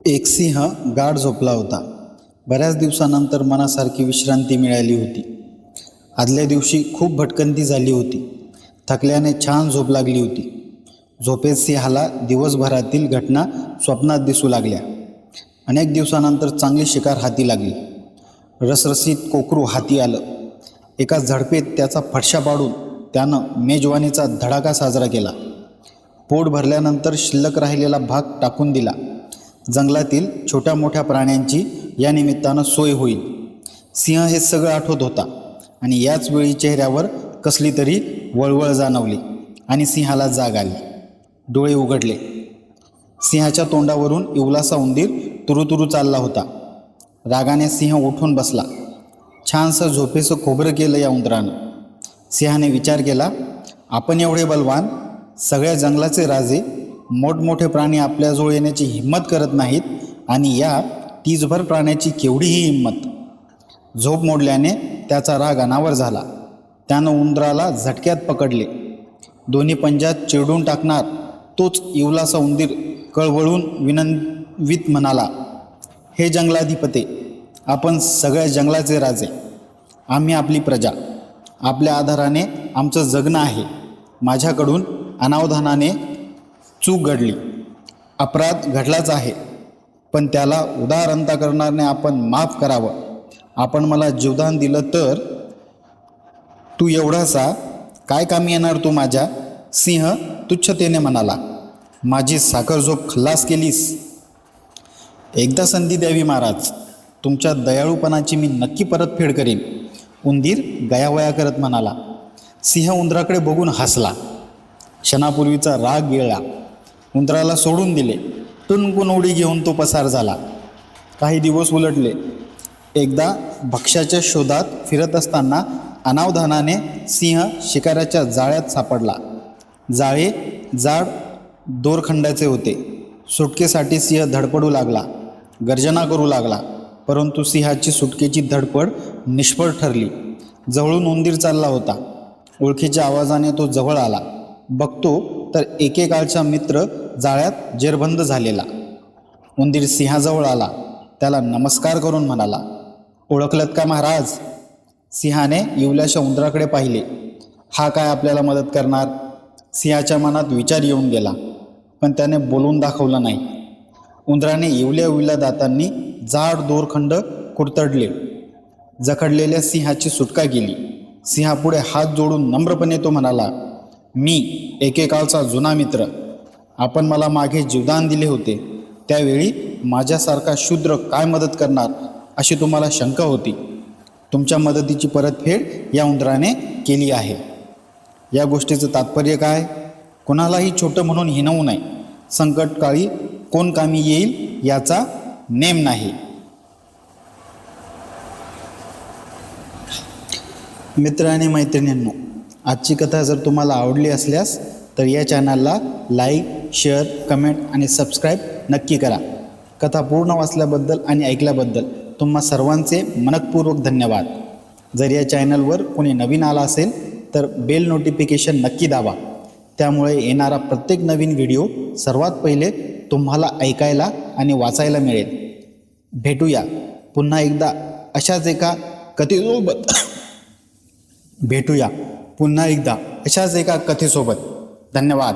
एक सिंह गाढ झोपला होता. बऱ्याच दिवसानंतर मनासारखी विश्रांती मिळाली होती. आदल्या दिवशी खूप भटकंती झाली होती. थकल्याने छान झोप लागली होती. झोपेत सिंहाला दिवसभरातील घटना स्वप्नात दिसू लागल्या. अनेक दिवसानंतर चांगली शिकार हाती लागली. रसरशीत कोकरू हाती आलं. एका झडपेत त्याचा फडशा पाडून त्यानं मेजवानीचा धडाका साजरा केला. पोट भरल्यानंतर शिल्लक राहिलेला भाग टाकून दिला. जंगलातील छोट्या मोठ्या प्राण्यांची या निमित्तानं सोय होईल. सिंह हे सगळं आठवत होता आणि याच वेळी चेहऱ्यावर कसली तरी वळवळ जाणवली आणि सिंहाला जाग आली. डोळे उघडले. सिंहाच्या तोंडावरून इवलासा उंदीर तुरुतुरू चालला होता. रागाने सिंह उठून बसला. छानसं झोपेचं खोबरं केलं या उंदरानं. सिंहाने विचार केला, आपण एवढे बलवान, सगळ्या जंगलाचे राजे, मोठमोठे प्राणी आपल्याजवळ येण्याची हिंमत करत नाहीत आणि या तीसभर प्राण्याची केवढीही हिंमत. झोप मोडल्याने त्याचा राग अनावर झाला. त्यानं उंदराला झटक्यात पकडले. दोन्ही पंजात चिरडून टाकणार तोच इवलासा उंदीर कळवळून विनंवित म्हणाला, हे जंगलाधिपते, आपण सगळ्या जंगलाचे राजे, आम्ही आपली प्रजा, आपल्या आधाराने आमचं जगणं आहे. माझ्याकडून अनावधानाने चूक घडली, अपराध घडलाच आहे, पण त्याला उदार अंतःकरणाने आपण माफ करावं. आपण मला जीवदान दिलं तर तू एवढासा काय कामी येणार तू माझ्या? सिंह तुच्छतेने म्हणाला, माझी साखर झोप खल्लास केलीस. एकदा संधी द्यावी महाराज, तुमच्या दयाळूपणाची मी नक्की परतफेड करीन, उंदीर गयावया करत म्हणाला. सिंह उंदराकडे बघून हसला. क्षणापूर्वीचा राग गिळला. उंदराला सोडून दिले. टुनकून उडी घेऊन तो पसार झाला. काही दिवस उलटले. एकदा भक्ष्याच्या शोधात फिरत असताना अनावधानाने सिंह शिकाऱ्याच्या जाळ्यात सापडला. जाळे जाड दोरखंडाचे होते. सुटकेसाठी सिंह धडपडू लागला, गर्जना करू लागला, परंतु सिंहाची सुटकेची धडपड निष्फळ ठरली. जवळून उंदीर चालला होता. ओळखीच्या आवाजाने तो जवळ आला. बघतो तर एकेकाळचा मित्र जाळ्यात जेरबंद झालेला. उंदीर सिंहाजवळ आला. त्याला नमस्कार करून म्हणाला, ओळखलत का महाराज? सिंहाने इवल्याशा उंदराकडे पाहिले. हा काय आपल्याला मदत करणार? सिंहाच्या मनात विचार येऊन गेला, पण त्याने बोलून दाखवलं नाही. उंदराने इवल्या दातांनी जाड दोरखंड कुरतडले. जखडलेल्या सिंहाची सुटका केली. सिंहापुढे हात जोडून नम्रपणे तो म्हणाला, मी एकेकाळचा जुना मित्र, आपण मला मागे जीवदान दिले होते. त्यावेळी माझ्यासारखा शूद्र काय मदत करणार अशी तुम्हाला शंका होती. तुमच्या मदतीची परतफेड या उंदराने केली आहे. या गोष्टीचं तात्पर्य काय? कोणालाही छोटं म्हणून हिणवू नये. संकटकाळी कोण कामी येईल याचा नेम नाही. मित्र आणि मैत्रिणींनो, आजची कथा जर तुम्हाला आवडली असल्यास तर या चॅनलला लाईक, शेअर, कमेंट आणि सबस्क्राईब नक्की करा. कथा पूर्ण वाचल्याबद्दल आणि ऐकल्याबद्दल तुम्हा सर्वांचे मनःपूर्वक धन्यवाद. जर या चॅनलवर कोणी नवीन आला असेल तर बेल नोटिफिकेशन नक्की दाबा. त्यामुळे येणारा प्रत्येक नवीन व्हिडिओ सर्वात पहिले तुम्हाला ऐकायला आणि वाचायला मिळेल. भेटूया पुन्हा एकदा अशाच एका कथेसोबत. धन्यवाद.